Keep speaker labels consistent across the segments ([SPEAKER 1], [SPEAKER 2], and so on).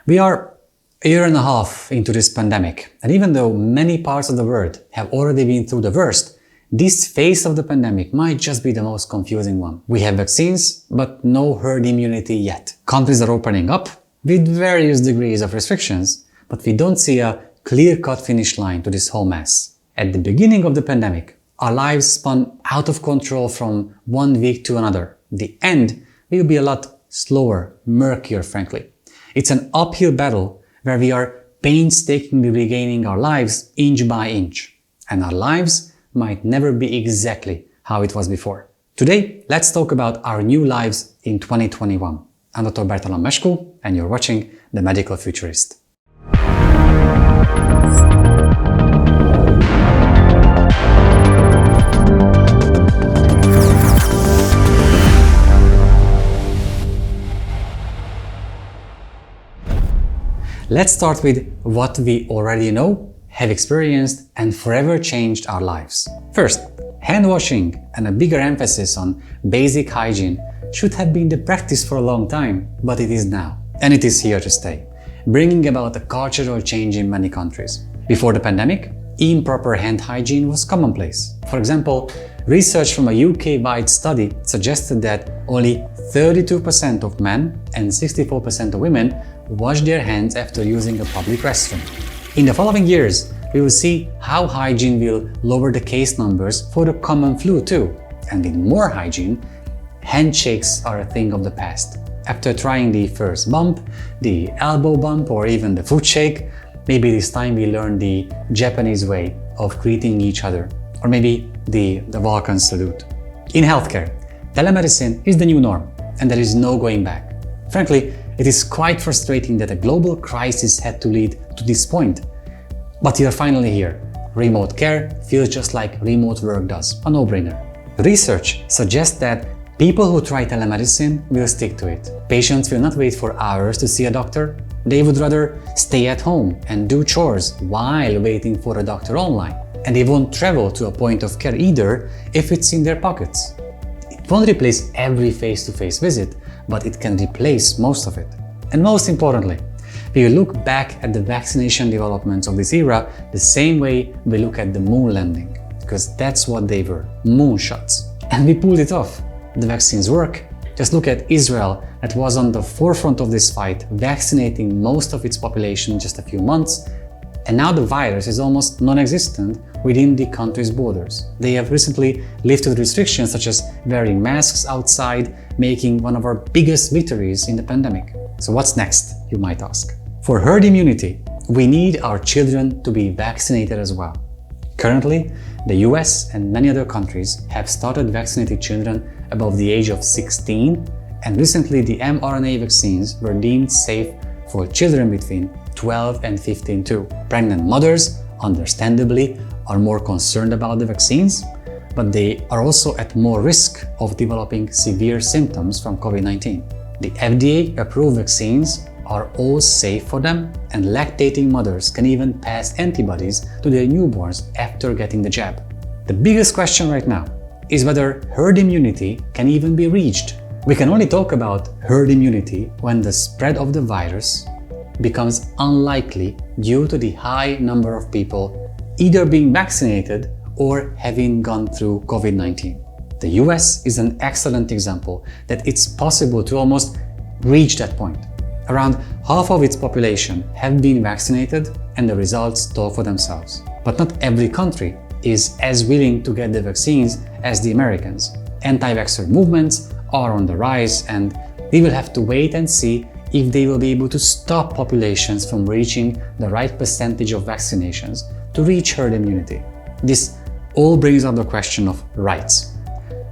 [SPEAKER 1] We are a year and a half into this pandemic, and even though many parts of the world have already been through the worst, this phase of the pandemic might just be the most confusing one. We have vaccines, but no herd immunity yet. Countries are opening up with various degrees of restrictions, but we don't see a clear-cut finish line to this whole mess. At the beginning of the pandemic, our lives spun out of control from one week to another. The end will be a lot slower, murkier, frankly. It's an uphill battle where we are painstakingly regaining our lives inch by inch. And our lives might never be exactly how it was before. Today, let's talk about our new lives in 2021. I'm Dr. Bertalan Mescu, and you're watching The Medical Futurist. Let's start with what we already know, have experienced, and forever changed our lives. First, hand washing and a bigger emphasis on basic hygiene should have been the practice for a long time, but it is now. And it is here to stay, bringing about a cultural change in many countries. Before the pandemic, improper hand hygiene was commonplace. For example, research from a UK-wide study suggested that only 32% of men and 64% of women wash their hands after using a public restroom. In the following years, we will see how hygiene will lower the case numbers for the common flu too. And with more hygiene, handshakes are a thing of the past. After trying the first bump, the elbow bump, or even the foot shake, maybe this time we learn the Japanese way of greeting each other, or maybe the Vulcan salute. In healthcare, telemedicine is the new norm, and there is no going back. Frankly, it is quite frustrating that a global crisis had to lead to this point. But we are finally here. Remote care feels just like remote work does, a no-brainer. Research suggests that people who try telemedicine will stick to it. Patients will not wait for hours to see a doctor. They would rather stay at home and do chores while waiting for a doctor online. And they won't travel to a point of care either if it's in their pockets. It won't replace every face-to-face visit, but it can replace most of it. And most importantly, we will look back at the vaccination developments of this era the same way we look at the moon landing, because that's what they were, moonshots. And we pulled it off. The vaccines work. Just look at Israel, that was on the forefront of this fight, vaccinating most of its population in just a few months, and now the virus is almost non-existent within the country's borders. They have recently lifted restrictions such as wearing masks outside, making one of our biggest victories in the pandemic. So what's next, you might ask? For herd immunity, we need our children to be vaccinated as well. Currently, the US and many other countries have started vaccinating children above the age of 16, and recently the mRNA vaccines were deemed safe for children between 12 and 15 too. Pregnant mothers, understandably, are more concerned about the vaccines, but they are also at more risk of developing severe symptoms from COVID-19. The FDA-approved vaccines are all safe for them, and lactating mothers can even pass antibodies to their newborns after getting the jab. The biggest question right now is whether herd immunity can even be reached. We can only talk about herd immunity when the spread of the virus becomes unlikely due to the high number of people either being vaccinated or having gone through COVID-19. The US is an excellent example that it's possible to almost reach that point. Around half of its population have been vaccinated, and the results talk for themselves. But not every country is as willing to get the vaccines as the Americans. Anti-vaxxer movements are on the rise, and we will have to wait and see if they will be able to stop populations from reaching the right percentage of vaccinations to reach herd immunity. This all brings up the question of rights.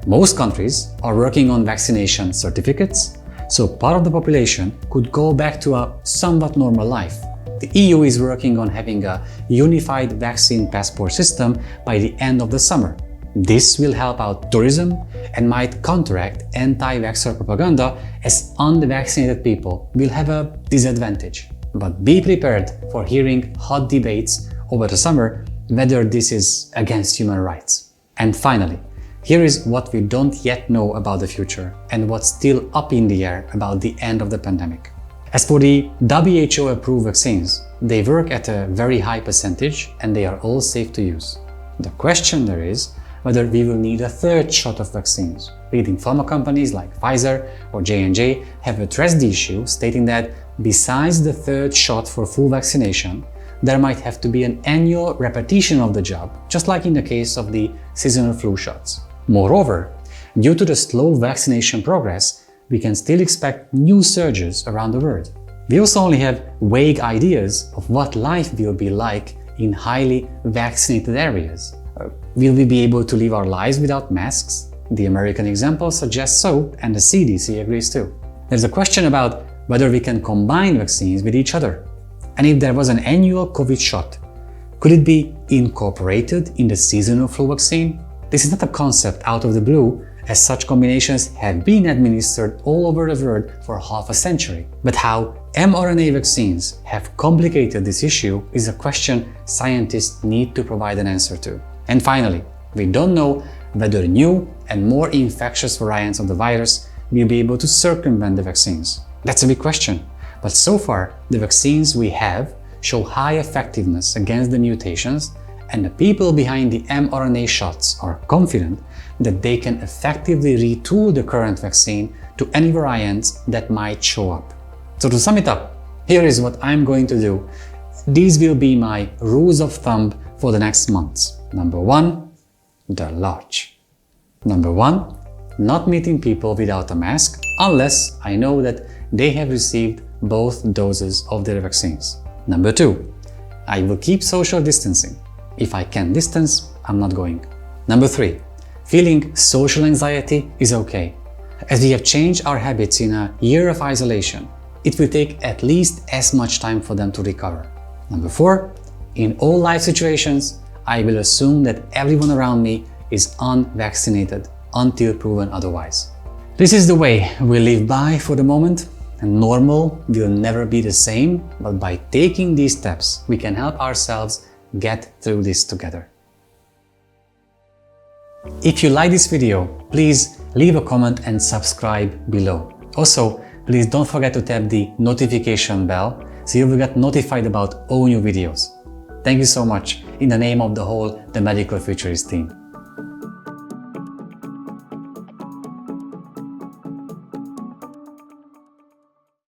[SPEAKER 1] Most countries are working on vaccination certificates, so part of the population could go back to a somewhat normal life. The EU is working on having a unified vaccine passport system by the end of the summer. This will help out tourism and might counteract anti-vaxxer propaganda, as unvaccinated people will have a disadvantage. But be prepared for hearing hot debates over the summer whether this is against human rights. And finally, here is what we don't yet know about the future and what's still up in the air about the end of the pandemic. As for the WHO-approved vaccines, they work at a very high percentage and they are all safe to use. The question there is whether we will need a third shot of vaccines. Leading pharma companies like Pfizer or J&J have addressed the issue, stating that besides the third shot for full vaccination, there might have to be an annual repetition of the job, just like in the case of the seasonal flu shots. Moreover, due to the slow vaccination progress, we can still expect new surges around the world. We also only have vague ideas of what life will be like in highly vaccinated areas. Will we be able to live our lives without masks? The American example suggests so, and the CDC agrees too. There's a question about whether we can combine vaccines with each other. And if there was an annual COVID shot, could it be incorporated in the seasonal flu vaccine? This is not a concept out of the blue, as such combinations have been administered all over the world for half a century. But how mRNA vaccines have complicated this issue is a question scientists need to provide an answer to. And finally, we don't know whether new and more infectious variants of the virus will be able to circumvent the vaccines. That's a big question. But so far, the vaccines we have show high effectiveness against the mutations, and the people behind the mRNA shots are confident that they can effectively retool the current vaccine to any variants that might show up. So to sum it up, here is what I'm going to do. These will be my rules of thumb for the next months. Number 1, the large. Number 1, not meeting people without a mask unless I know that they have received both doses of their vaccines. Number 2, I will keep social distancing. If I can distance, I'm not going. Number 3, feeling social anxiety is okay. As we have changed our habits in a year of isolation, it will take at least as much time for them to recover. Number 4, in all life situations, I will assume that everyone around me is unvaccinated until proven otherwise. This is the way we live by for the moment, and normal will never be the same, but by taking these steps, we can help ourselves get through this together. If you like this video, please leave a comment and subscribe below. Also, please don't forget to tap the notification bell so you will get notified about all new videos. Thank you so much in the name of the whole The Medical Futurist team.